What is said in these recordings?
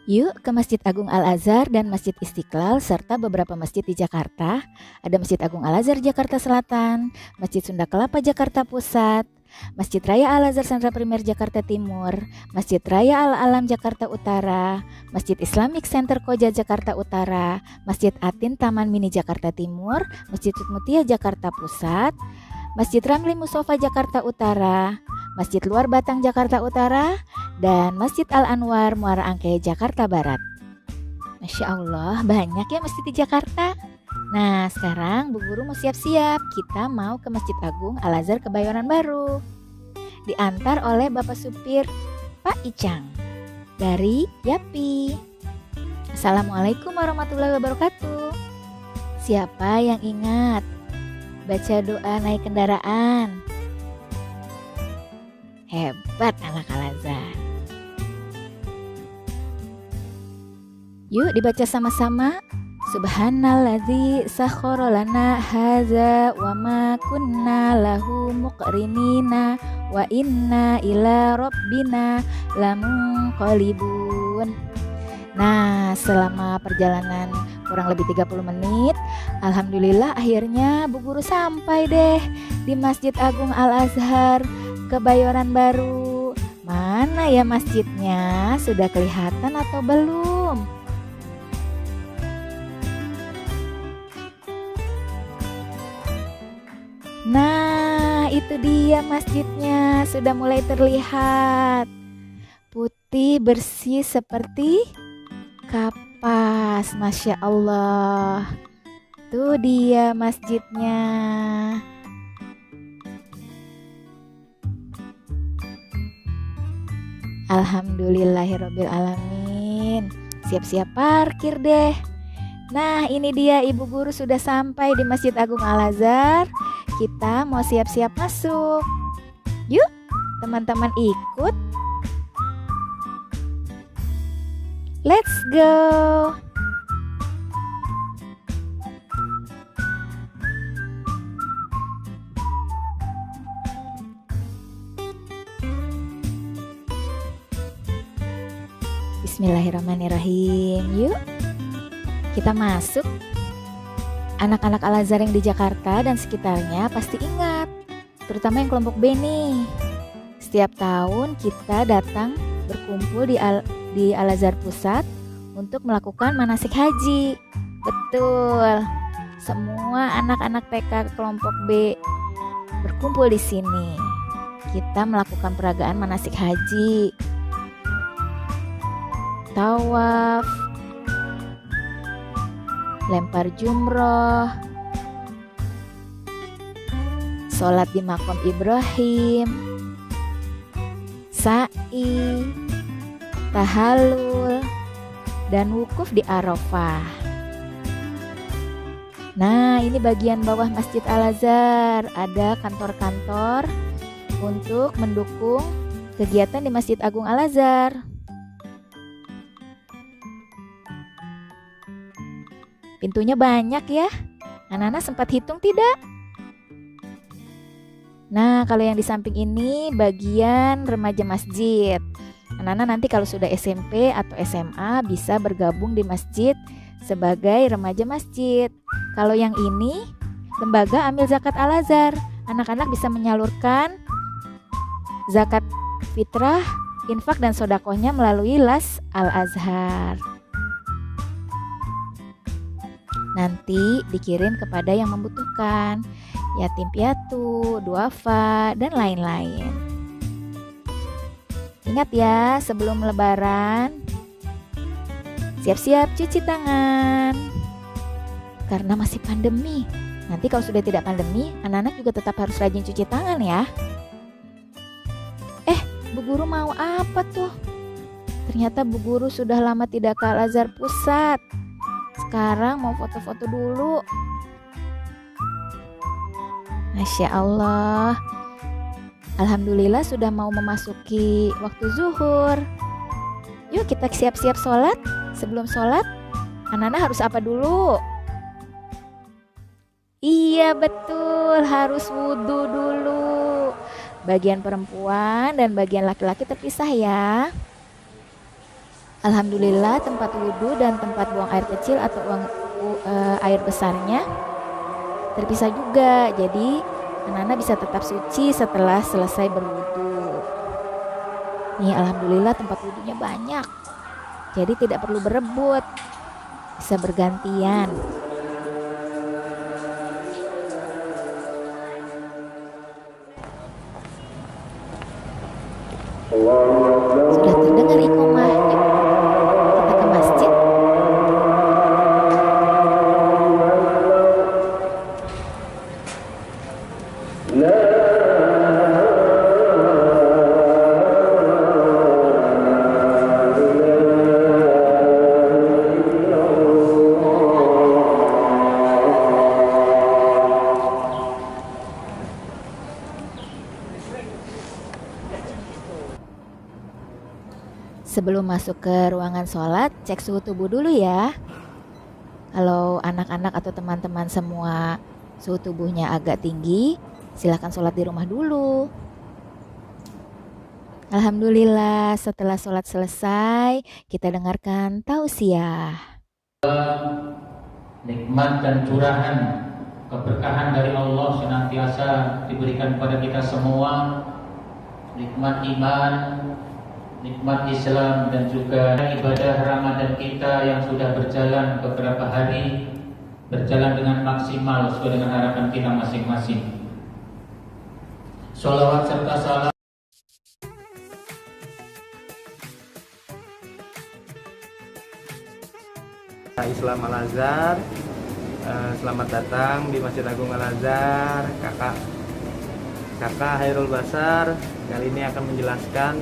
Yuk ke Masjid Agung Al-Azhar dan Masjid Istiqlal serta beberapa masjid di Jakarta. Ada Masjid Agung Al-Azhar Jakarta Selatan, Masjid Sunda Kelapa Jakarta Pusat, Masjid Raya Al-Azhar Sentra Primer Jakarta Timur, Masjid Raya Al-Alam Jakarta Utara, Masjid Islamic Center Koja Jakarta Utara, Masjid Atin Taman Mini Jakarta Timur, Masjid Mutia Jakarta Pusat, Masjid Ramli Musofa Jakarta Utara, Masjid Luar Batang Jakarta Utara, dan Masjid Al-Anwar Muara Angke Jakarta Barat. Masya Allah, banyak ya masjid di Jakarta. Nah, sekarang Bu Guru mau siap-siap. Kita mau ke Masjid Agung Al-Azhar Kebayoran Baru. Diantar oleh Bapak Supir Pak Icang dari Yapi. Assalamualaikum warahmatullahi wabarakatuh. Siapa yang ingat baca doa naik kendaraan? Hebat anak Al-Azhar. Yuk dibaca sama-sama. Subhanalladzi sakhkhara lana hadza wa ma kunna lahu muqrinina wa inna ila rabbina lamunqalibun. Nah, selama perjalanan kurang lebih 30 menit, alhamdulillah akhirnya Bu Guru sampai deh di Masjid Agung Al-Azhar Kebayoran Baru. Mana ya masjidnya? Sudah kelihatan atau belum? Nah, itu dia masjidnya. Sudah mulai terlihat. Putih bersih seperti kapas. Masya Allah. Tuh dia masjidnya. Alhamdulillahirabbil alamin. Siap-siap parkir deh. Nah, ini dia Ibu Guru sudah sampai di Masjid Agung Al-Azhar. Kita mau siap-siap masuk. Yuk, teman-teman ikut. Let's go. Bismillahirrahmanirrahim. Yuk, kita masuk. Anak-anak Al-Azhar yang di Jakarta dan sekitarnya pasti ingat, terutama yang kelompok B nih. Setiap tahun kita datang berkumpul di Al-Azhar Pusat untuk melakukan manasik haji. Betul, semua anak-anak TK kelompok B berkumpul di sini. Kita melakukan peragaan manasik haji, tawaf, lempar jumroh, sholat di makom Ibrahim, sa'i, tahallul, dan wukuf di Arafah. Nah, ini bagian bawah Masjid Al-Azhar. Ada kantor-kantor untuk mendukung kegiatan di Masjid Agung Al-Azhar. Pintunya banyak ya. Anak-anak sempat hitung tidak? Nah, kalau yang di samping ini bagian remaja masjid. Anak-anak nanti kalau sudah SMP atau SMA bisa bergabung di masjid sebagai remaja masjid. Kalau yang ini lembaga amil zakat Al-Azhar. Anak-anak bisa menyalurkan zakat fitrah, infak dan sodakohnya melalui Las Al-Azhar. Nanti dikirim kepada yang membutuhkan, yatim piatu, duafa, dan lain-lain. Ingat ya, sebelum lebaran, siap-siap cuci tangan. Karena masih pandemi. Nanti kalau sudah tidak pandemi, anak-anak juga tetap harus rajin cuci tangan ya. Bu Guru mau apa tuh? Ternyata Bu Guru sudah lama tidak ke Al-Azhar Pusat. Sekarang mau foto-foto dulu. Masya Allah. Alhamdulillah sudah mau memasuki waktu zuhur. Yuk kita siap-siap sholat. Sebelum sholat, anak-anak harus apa dulu? Iya betul, harus wudhu dulu. Bagian perempuan dan bagian laki-laki terpisah ya. Alhamdulillah tempat wudhu dan tempat buang air kecil atau air besarnya terpisah juga. Jadi anak-anak bisa tetap suci setelah selesai berwudhu. Nih alhamdulillah tempat wudhunya banyak. Jadi tidak perlu berebut. Bisa bergantian. Sudah terdengar iqomah. Yuk, kita ke masjid. Sebelum masuk ke ruangan sholat, cek suhu tubuh dulu ya. Kalau anak-anak atau teman-teman semua suhu tubuhnya agak tinggi, silakan sholat di rumah dulu. Alhamdulillah, setelah sholat selesai, kita dengarkan tausiah. Nikmat dan curahan keberkahan dari Allah senantiasa diberikan kepada kita semua. Nikmat iman, nikmat Islam, dan juga ibadah Ramadan kita yang sudah berjalan beberapa hari, berjalan dengan maksimal sesuai dengan harapan kita masing-masing. Sholawat serta salam Islam Al-Azhar. Selamat datang di Masjid Agung Al-Azhar. Kakak Hairul Basar kali ini akan menjelaskan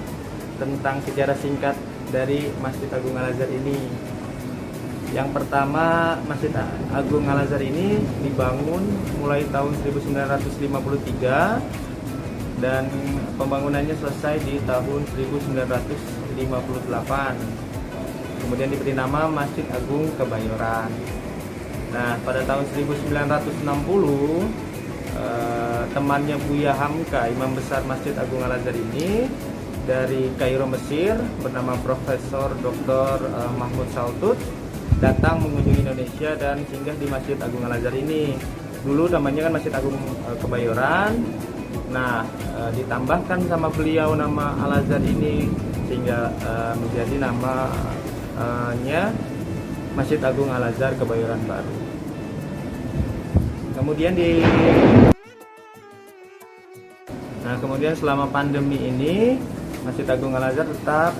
tentang sejarah singkat dari Masjid Agung Al-Azhar ini. Yang pertama, Masjid Agung Al-Azhar ini dibangun mulai tahun 1953 dan pembangunannya selesai di tahun 1958. Kemudian diberi nama Masjid Agung Kebayoran. Nah, pada tahun 1960 temannya Buya Hamka, imam besar Masjid Agung Al-Azhar ini dari Kairo, Mesir, bernama Profesor Dr. Mahmud Saltut, datang mengunjungi Indonesia dan singgah di Masjid Agung Al-Azhar ini. Dulu namanya kan Masjid Agung Kebayoran. Nah, ditambahkan sama beliau nama Al-Azhar ini sehingga menjadi namanya Masjid Agung Al-Azhar Kebayoran baru. Kemudian selama pandemi ini Masjid Agung Al-Azhar tetap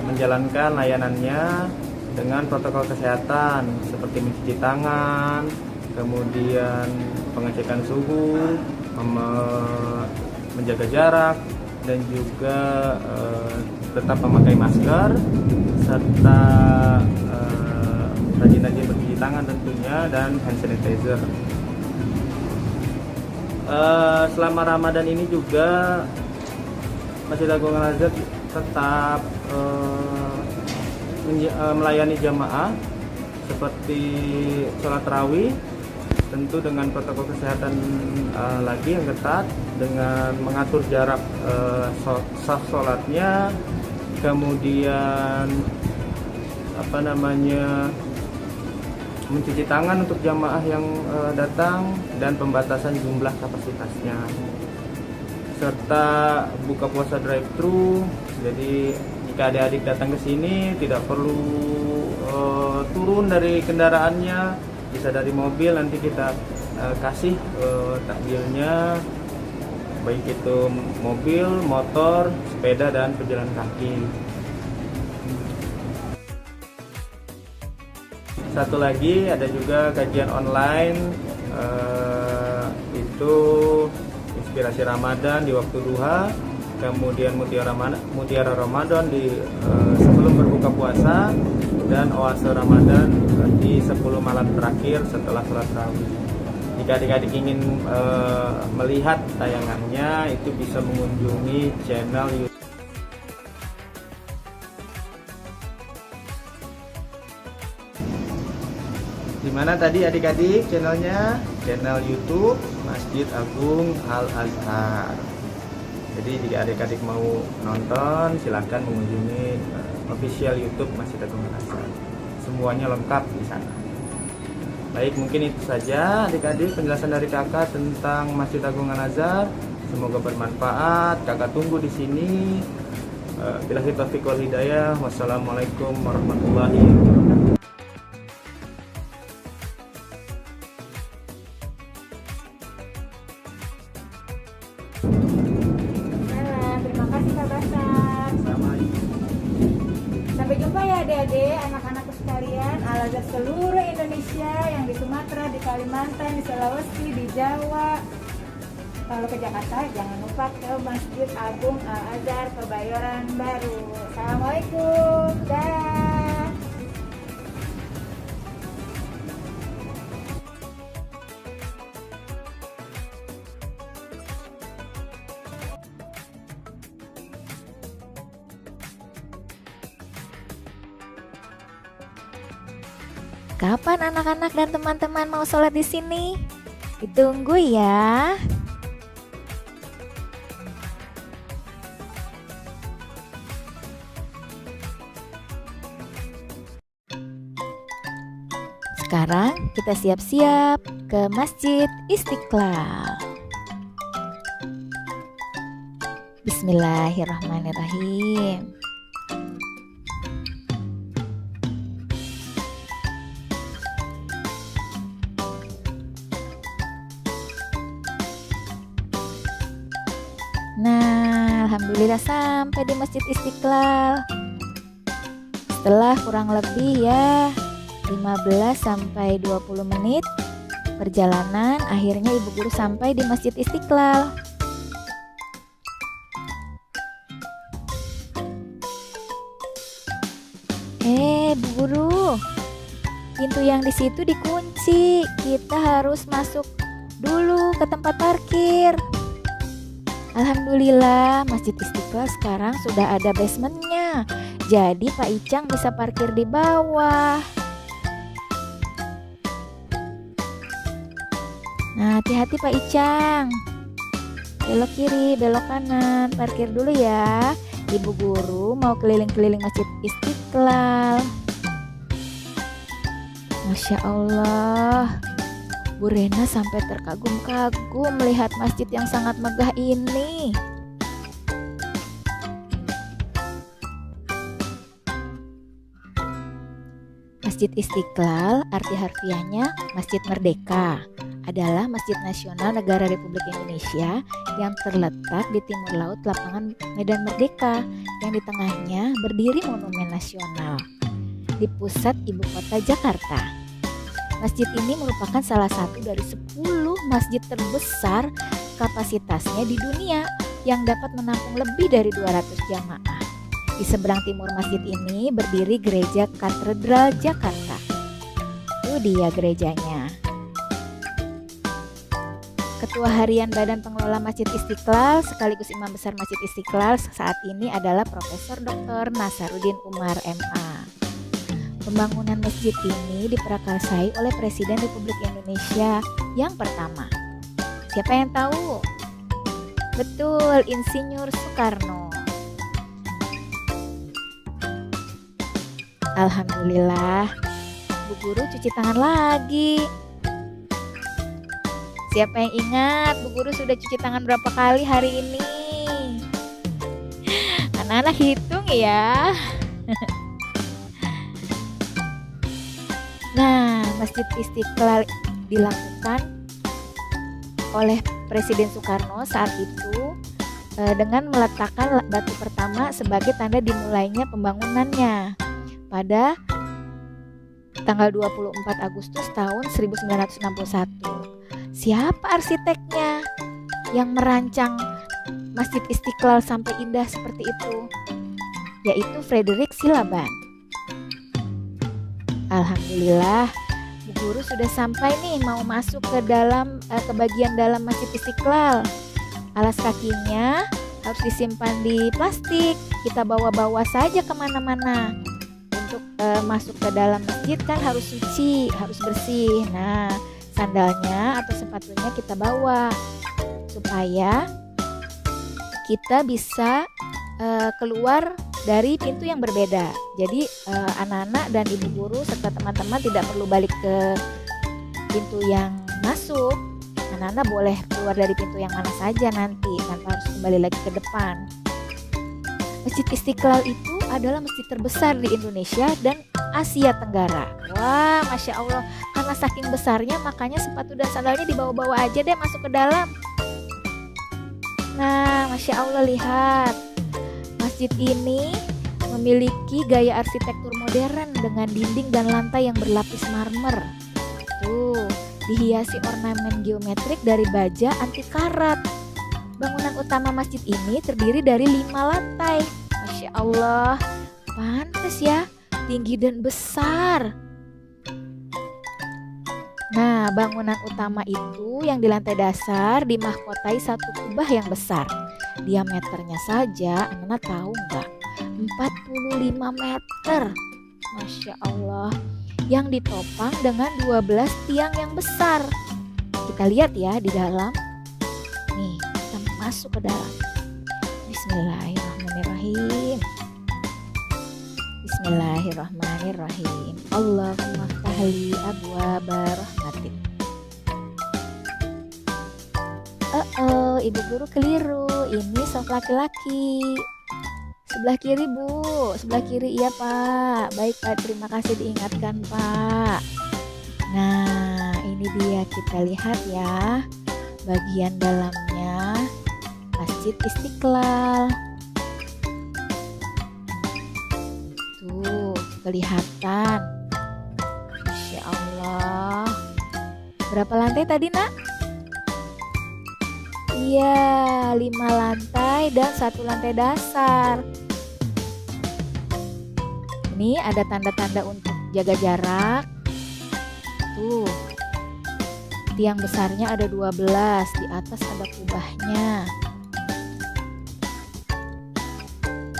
menjalankan layanannya dengan protokol kesehatan seperti mencuci tangan, kemudian pengecekan suhu, menjaga jarak, dan juga tetap memakai masker serta rajin-rajin mencuci tangan tentunya, dan hand sanitizer. Selama Ramadan ini juga Masjid Agung Al-Azhar tetap melayani jamaah seperti sholat tarawih, tentu dengan protokol kesehatan lagi yang ketat, dengan mengatur jarak saf sholatnya, kemudian mencuci tangan untuk jamaah yang datang, dan pembatasan jumlah kapasitasnya, serta buka puasa drive-thru. Jadi jika adik-adik datang ke sini tidak perlu turun dari kendaraannya, bisa dari mobil, nanti kita kasih takjilnya, baik itu mobil, motor, sepeda, dan pejalan kaki. Satu lagi, ada juga kajian online, itu inspirasi Ramadan di waktu duha, kemudian mutiara Ramadan di sebelum berbuka puasa, dan oase Ramadan di 10 malam terakhir setelah sholat tarawih. Jika adik-adik ingin melihat tayangannya, itu bisa mengunjungi channel YouTube. Dimana tadi adik-adik channelnya? Channel YouTube Masjid Agung Al-Azhar. Jadi jika adik-adik mau nonton, silahkan mengunjungi official YouTube Masjid Agung Al-Azhar. Semuanya lengkap di sana. Baik, mungkin itu saja adik-adik penjelasan dari kakak tentang Masjid Agung Al-Azhar. Semoga bermanfaat. Kakak tunggu di sini. Billahi taufiq wal hidayah. Wassalamualaikum warahmatullahi wabarakatuh. Terima kasih Kak Basar. Sampai jumpa ya adik-adik, anak-anakku sekalian, Al-Azhar seluruh Indonesia, yang di Sumatera, di Kalimantan, di Sulawesi, di Jawa. Kalau ke Jakarta jangan lupa ke Masjid Agung Al-Azhar Kebayoran Baru. Assalamualaikum. Dah. Kapan anak-anak dan teman-teman mau sholat di sini? Ditunggu ya. Sekarang kita siap-siap ke Masjid Istiqlal. Bismillahirrahmanirrahim. Nah, alhamdulillah sampai di Masjid Istiqlal. Setelah kurang lebih ya 15 sampai 20 menit perjalanan, akhirnya ibu guru sampai di Masjid Istiqlal. Bu guru, pintu yang di situ dikunci. Kita harus masuk dulu ke tempat parkir. Alhamdulillah, Masjid Istiqlal sekarang sudah ada basementnya. Jadi Pak Icang bisa parkir di bawah. Nah, hati-hati Pak Icang. Belok kiri, belok kanan, parkir dulu ya. Ibu guru mau keliling-keliling Masjid Istiqlal. Masya Allah, Bu Rena sampai terkagum-kagum melihat masjid yang sangat megah ini. Masjid Istiqlal arti harfiahnya Masjid Merdeka, adalah Masjid Nasional Negara Republik Indonesia yang terletak di timur laut lapangan Medan Merdeka, yang di tengahnya berdiri Monumen Nasional di pusat ibu kota Jakarta. Masjid ini merupakan salah satu dari 10 masjid terbesar kapasitasnya di dunia yang dapat menampung lebih dari 200 jamaah. Di seberang timur masjid ini berdiri Gereja Katedral Jakarta. Itu dia gerejanya. Ketua Harian Badan Pengelola Masjid Istiqlal sekaligus Imam Besar Masjid Istiqlal saat ini adalah Profesor Dr. Nasaruddin Umar MA. Pembangunan masjid ini diprakarsai oleh Presiden Republik Indonesia yang pertama. Siapa yang tahu? Betul, Insinyur Soekarno. Alhamdulillah, Bu Guru cuci tangan lagi. Siapa yang ingat Bu Guru sudah cuci tangan berapa kali hari ini? Anak-anak hitung ya. Nah, Masjid Istiqlal dilakukan oleh Presiden Soekarno saat itu dengan meletakkan batu pertama sebagai tanda dimulainya pembangunannya pada tanggal 24 Agustus tahun 1961. Siapa arsiteknya yang merancang Masjid Istiqlal sampai indah seperti itu? Yaitu Frederick Silaban. Alhamdulillah, Bu Guru sudah sampai nih, mau masuk ke dalam ke bagian dalam Masjid Istiqlal. Alas kakinya harus disimpan di plastik. Kita bawa-bawa saja kemana-mana. Untuk masuk ke dalam masjid kan harus suci, harus bersih. Nah, sandalnya atau sepatunya kita bawa supaya kita bisa keluar dari pintu yang berbeda. Jadi anak-anak dan ibu guru serta teman-teman tidak perlu balik ke pintu yang masuk. Anak-anak boleh keluar dari pintu yang mana saja nanti, tanpa harus kembali lagi ke depan. Masjid Istiqlal itu adalah masjid terbesar di Indonesia dan Asia Tenggara. Wah, Masya Allah, karena saking besarnya makanya sepatu dan sandalnya dibawa-bawa aja deh masuk ke dalam. Nah, Masya Allah, lihat. Masjid ini memiliki gaya arsitektur modern dengan dinding dan lantai yang berlapis marmer. Tuh, dihiasi ornamen geometrik dari baja anti karat. Bangunan utama masjid ini terdiri dari 5 lantai. Masya Allah, pantas ya, tinggi dan besar. Nah, bangunan utama itu yang di lantai dasar dimahkotai satu kubah yang besar. Diameternya saja, anak-anak tahu nggak? 45 meter. Masya Allah. Yang ditopang dengan 12 tiang yang besar. Kita lihat ya di dalam. Nih, kita masuk ke dalam. Bismillahirrahmanirrahim. Bismillahirrahmanirrahim. Allahumma ftahli abwaaba rahmatik. Ibu guru keliru. Ini soft laki-laki. Sebelah kiri, Bu. Sebelah kiri, iya, Pak. Baik, Pak. Terima kasih diingatkan, Pak. Nah, ini dia, kita lihat ya. Bagian dalamnya Masjid Istiqlal. Tuh, kelihatan. Masya Allah. Berapa lantai tadi, Nak? Iya, 5 lantai dan 1 lantai dasar. Ini ada tanda-tanda untuk jaga jarak. Tuh, tiang besarnya ada 12, di atas ada kubahnya.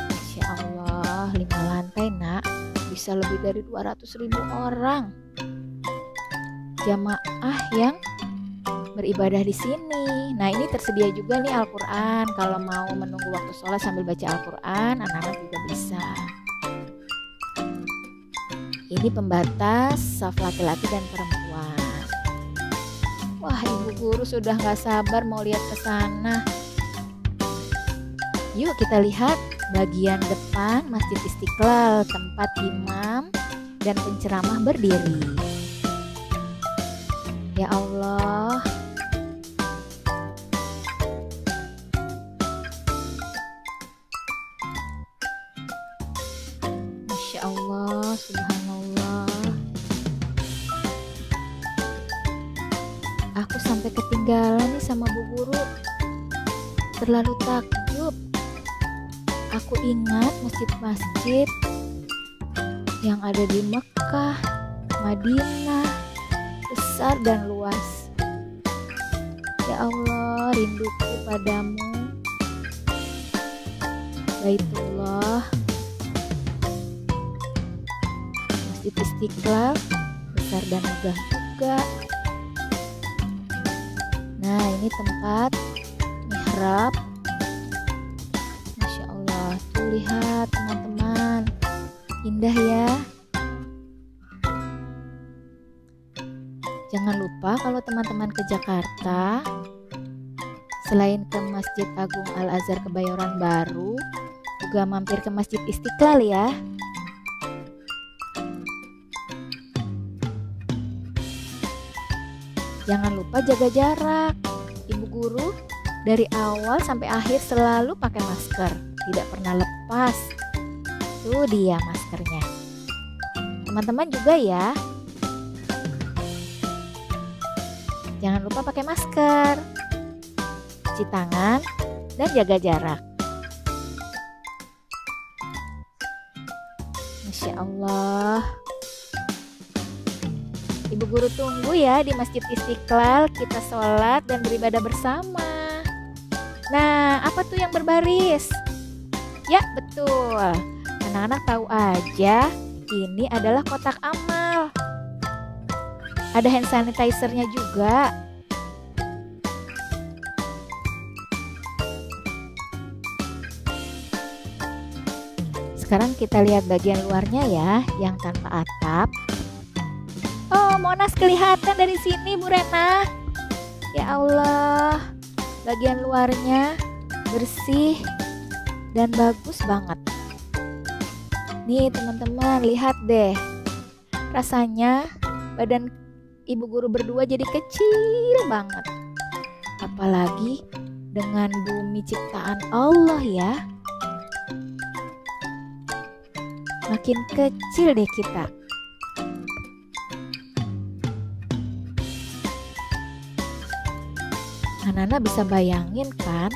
Masya Allah, 5 lantai, Nak. Bisa lebih dari 200.000 orang jamaah yang beribadah di sini. Nah, ini tersedia juga nih Al-Quran. Kalau mau menunggu waktu sholat sambil baca Al-Quran, anak-anak juga bisa. Ini pembatas saf laki-laki dan perempuan. Wah, ibu guru sudah gak sabar mau lihat ke sana. Yuk kita lihat bagian depan Masjid Istiqlal, tempat imam dan penceramah berdiri. Ya Allah. Masya Allah, subhanallah. Aku sampai ketinggalan nih sama Bu Guru. Terlalu takjub. Aku ingat masjid-masjid yang ada di Mekah, Madinah, besar dan luas. Ya Allah, rinduku padamu, Baitullah. Masjid Istiqlal besar dan megah juga. Nah, ini tempat mihrab. Masya Allah, tuh lihat teman-teman, indah ya. Jangan lupa kalau teman-teman ke Jakarta, selain ke Masjid Agung Al-Azhar Kebayoran Baru, juga mampir ke Masjid Istiqlal ya. Jangan lupa jaga jarak. Ibu guru dari awal sampai akhir selalu pakai masker, tidak pernah lepas. Tuh dia maskernya. Teman-teman juga ya. Jangan lupa pakai masker, cuci tangan, dan jaga jarak. Masya Allah. Ibu guru tunggu ya di Masjid Istiqlal, kita sholat dan beribadah bersama. Nah, apa tuh yang berbaris? Ya, betul. Anak-anak tahu aja, ini adalah kotak amal. Ada hand sanitizer-nya juga. sekarang kita lihat bagian luarnya ya, yang tanpa atap. Oh, Monas kelihatan dari sini, Bu Rena. Ya Allah, bagian luarnya bersih dan bagus banget. Nih teman-teman, lihat deh. Rasanya badan ibu guru berdua jadi kecil banget. Apalagi dengan bumi ciptaan Allah ya. Makin kecil deh kita. Nana bisa bayangin kan?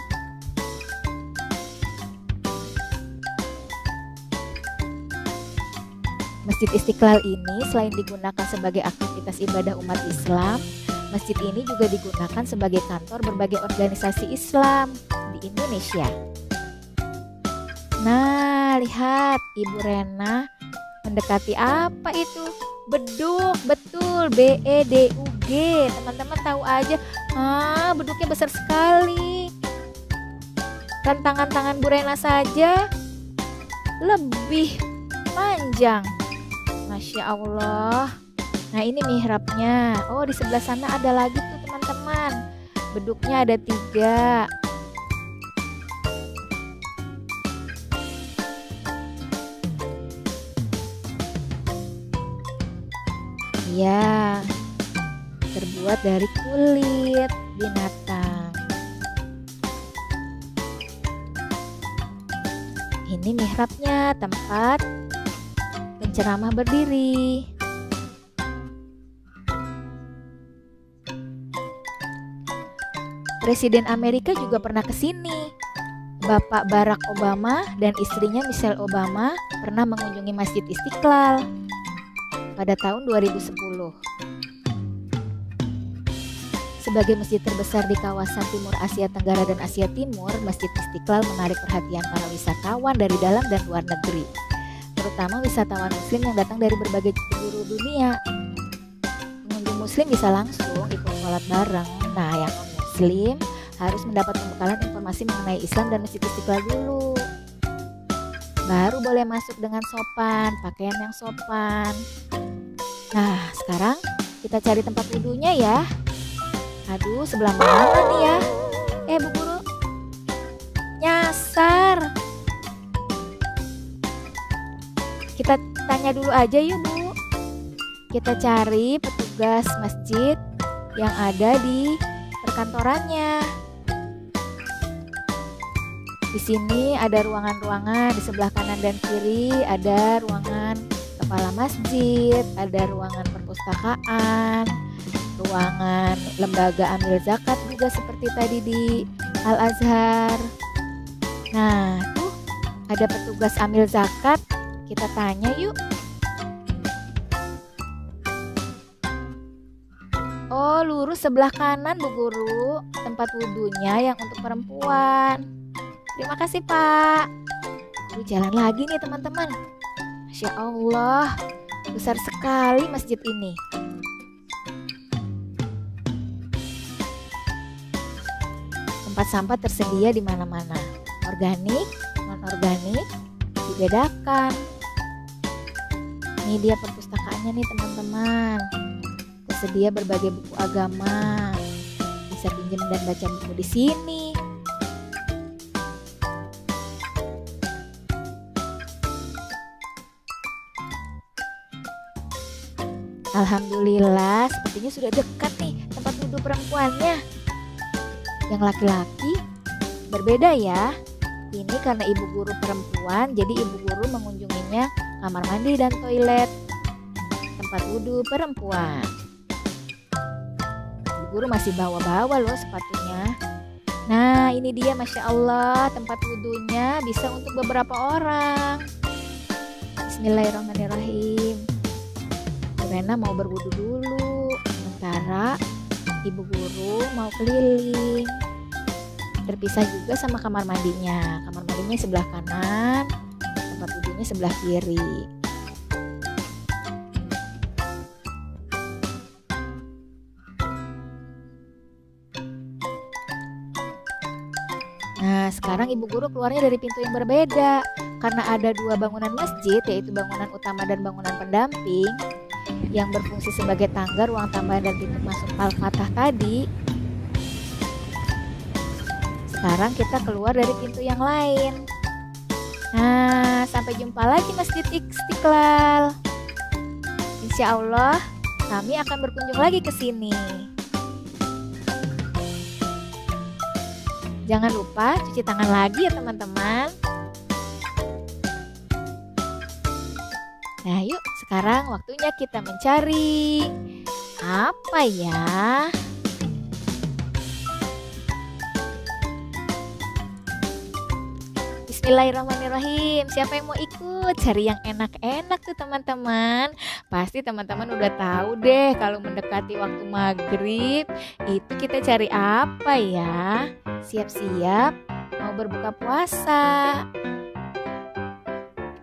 Masjid Istiqlal ini selain digunakan sebagai aktivitas ibadah umat Islam, masjid ini juga digunakan sebagai kantor berbagai organisasi Islam di Indonesia. Nah, lihat Ibu Rena mendekati apa itu? Beduk, betul, BEDUG. Teman-teman tahu aja, beduknya besar sekali. Dan tangan-tangan Bu Rena saja lebih panjang. Masya Allah. Nah, ini mihrabnya. Oh, di sebelah sana ada lagi tuh teman-teman. Beduknya ada 3. Ya, terbuat dari kulit binatang. Ini mihrabnya, tempat penceramah berdiri. Presiden Amerika juga pernah ke sini. Bapak Barack Obama dan istrinya Michelle Obama pernah mengunjungi Masjid Istiqlal pada tahun 2010. Sebagai masjid terbesar di kawasan Timur Asia Tenggara dan Asia Timur, Masjid Istiqlal menarik perhatian para wisatawan dari dalam dan luar negeri, terutama wisatawan muslim yang datang dari berbagai penjuru dunia. Pengunjung muslim bisa langsung ikut sholat bareng. Nah, yang non-muslim harus mendapat pembekalan informasi mengenai Islam dan Masjid Istiqlal dulu. Baru boleh masuk dengan sopan, pakaian yang sopan. Nah, sekarang kita cari tempat wudhunya ya. Aduh, sebelah mana nih ya? Bu Guru, nyasar. Kita tanya dulu aja yuk, Bu. Kita cari petugas masjid yang ada di perkantorannya. Di sini ada ruangan-ruangan, di sebelah kanan dan kiri ada ruangan kepala masjid, ada ruangan perpustakaan, ruangan lembaga amil zakat juga seperti tadi di Al-Azhar. Nah, tuh ada petugas amil zakat, kita tanya yuk. Oh, lurus sebelah kanan Bu Guru, tempat wudhunya yang untuk perempuan. Terima kasih Pak. Jalan lagi nih teman-teman. Masya Allah, besar sekali masjid ini. Tempat sampah tersedia di mana-mana. Organik, non-organik, dibedakan. Ini dia perpustakaannya nih teman-teman. Tersedia berbagai buku agama. Bisa pinjam dan baca buku di sini. Alhamdulillah, sepertinya sudah dekat nih tempat wudhu perempuannya. Yang laki-laki berbeda ya. Ini karena ibu guru perempuan, jadi ibu guru mengunjunginya kamar mandi dan toilet tempat wudhu perempuan. Ibu guru masih bawa-bawa loh sepatunya. Nah, ini dia Masya Allah, tempat wudhunya bisa untuk beberapa orang. Bismillahirrahmanirrahim. Rena mau berwudu dulu, sementara ibu guru mau keliling. Terpisah juga sama kamar mandinya. Kamar mandinya sebelah kanan, tempat wudunya sebelah kiri. Nah, sekarang ibu guru keluarnya dari pintu yang berbeda. Karena ada dua bangunan masjid, yaitu bangunan utama dan bangunan pendamping, yang berfungsi sebagai tangga, ruang tambahan, dan pintu masuk Al-Fatah tadi. Sekarang kita keluar dari pintu yang lain. Nah, sampai jumpa lagi Masjid Istiqlal. Insya Allah, kami akan berkunjung lagi ke sini. Jangan lupa cuci tangan lagi ya teman-teman. Nah yuk, sekarang waktunya kita mencari apa ya? Bismillahirrahmanirrahim. Siapa yang mau ikut? Cari yang enak-enak tuh teman-teman. Pasti teman-teman udah tahu deh kalau mendekati waktu maghrib itu kita cari apa ya? Siap-siap mau berbuka puasa.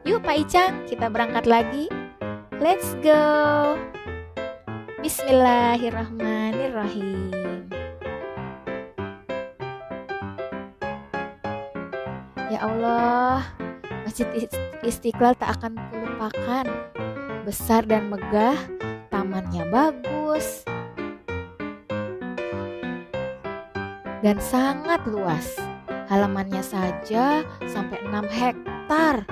Yuk Pak Icang, kita berangkat lagi. Let's go. Bismillahirrahmanirrahim. Ya Allah, Masjid Istiqlal tak akan kulupakan. Besar dan megah, tamannya bagus, dan sangat luas. Halamannya saja sampai 6 hektar.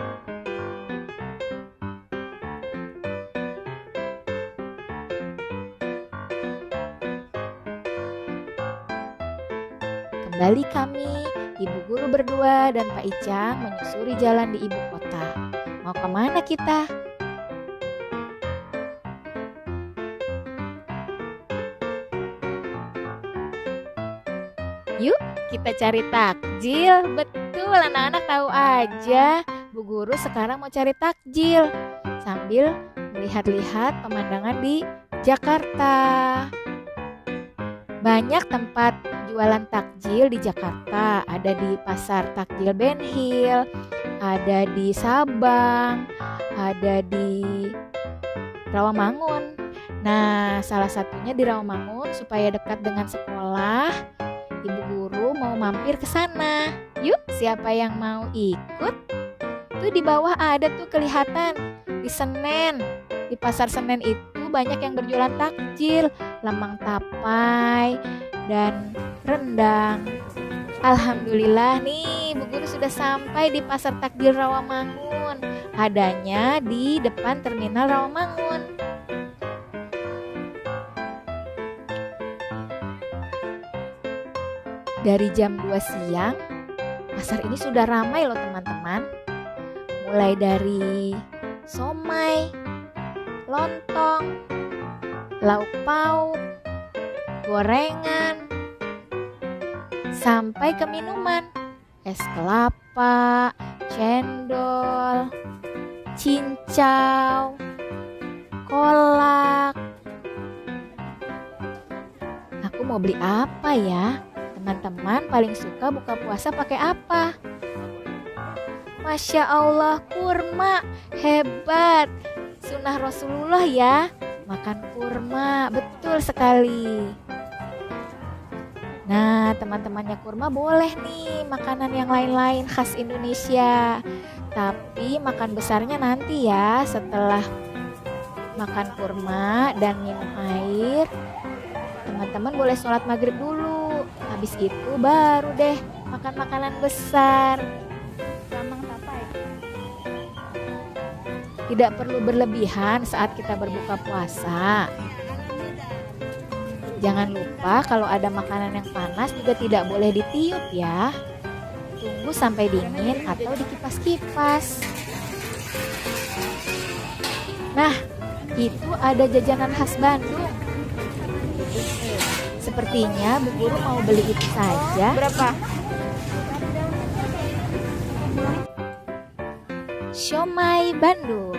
Kembali kami, ibu guru berdua dan Pak Icang menyusuri jalan di ibu kota. Mau kemana kita? Yuk, kita cari takjil. Betul, anak-anak tahu aja. Bu Guru sekarang mau cari takjil sambil melihat-lihat pemandangan di Jakarta. Banyak tempat jualan takjil di Jakarta. Ada di Pasar Takjil Ben Hill, ada di Sabang, ada di Rawamangun. Nah, salah satunya di Rawamangun supaya dekat dengan sekolah. Ibu guru mau mampir ke sana. Yuk, siapa yang mau ikut? Tuh di bawah ada tuh kelihatan di Senen. Di Pasar Senen itu banyak yang berjualan takjil, lemang tapai dan rendang. Alhamdulillah nih, Bu Guru sudah sampai di Pasar Takjil Rawamangun. Adanya di depan Terminal Rawamangun. Dari jam 2 siang, pasar ini sudah ramai loh teman-teman. Mulai dari somai, lontong, lauk pauk, gorengan, sampai ke minuman, es kelapa, cendol, cincau, kolak. Aku mau beli apa ya? Teman-teman paling suka buka puasa pakai apa? Masya Allah, kurma. Hebat. Sunnah Rasulullah ya, makan kurma. Betul sekali. Nah, teman-temannya kurma boleh nih makanan yang lain-lain khas Indonesia. Tapi makan besarnya nanti ya, setelah makan kurma dan minum air. Teman-teman boleh sholat maghrib dulu. Habis itu baru deh makan makanan besar. Lemang tapai. Tidak perlu berlebihan saat kita berbuka puasa. Jangan lupa kalau ada makanan yang panas juga tidak boleh ditiup ya. Tunggu sampai dingin atau dikipas-kipas. Nah, itu ada jajanan khas Bandung. Sepertinya Bu Guru mau beli itu saja. Berapa? Siomay Bandung.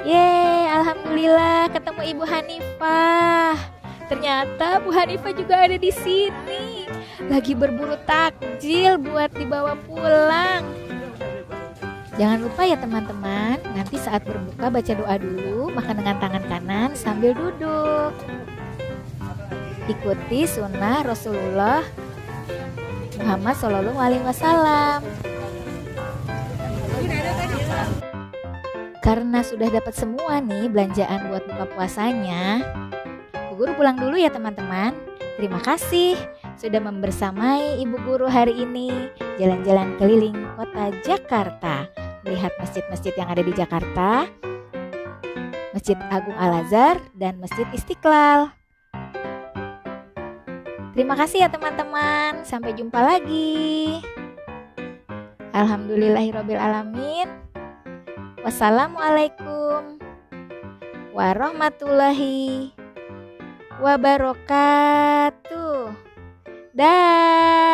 Yeay, alhamdulillah ketemu Ibu Hanifah. Ternyata Bu Hanifah juga ada di sini. lagi berburu takjil buat dibawa pulang. Jangan lupa ya teman-teman, nanti saat berbuka baca doa dulu, makan dengan tangan kanan sambil duduk. Ikuti sunnah Rasulullah Muhammad Shallallahu Alaihi Wasallam. Karena sudah dapat semua nih belanjaan buat buka puasanya, Bu Guru pulang dulu ya teman-teman. Terima kasih sudah membersamai Ibu Guru hari ini jalan-jalan keliling kota Jakarta, melihat masjid-masjid yang ada di Jakarta, Masjid Agung Al-Azhar dan Masjid Istiqlal. Terima kasih ya teman-teman, sampai jumpa lagi. Alhamdulillahirabbil alamin. Wassalamualaikum warahmatullahi wabarakatuh. Dah.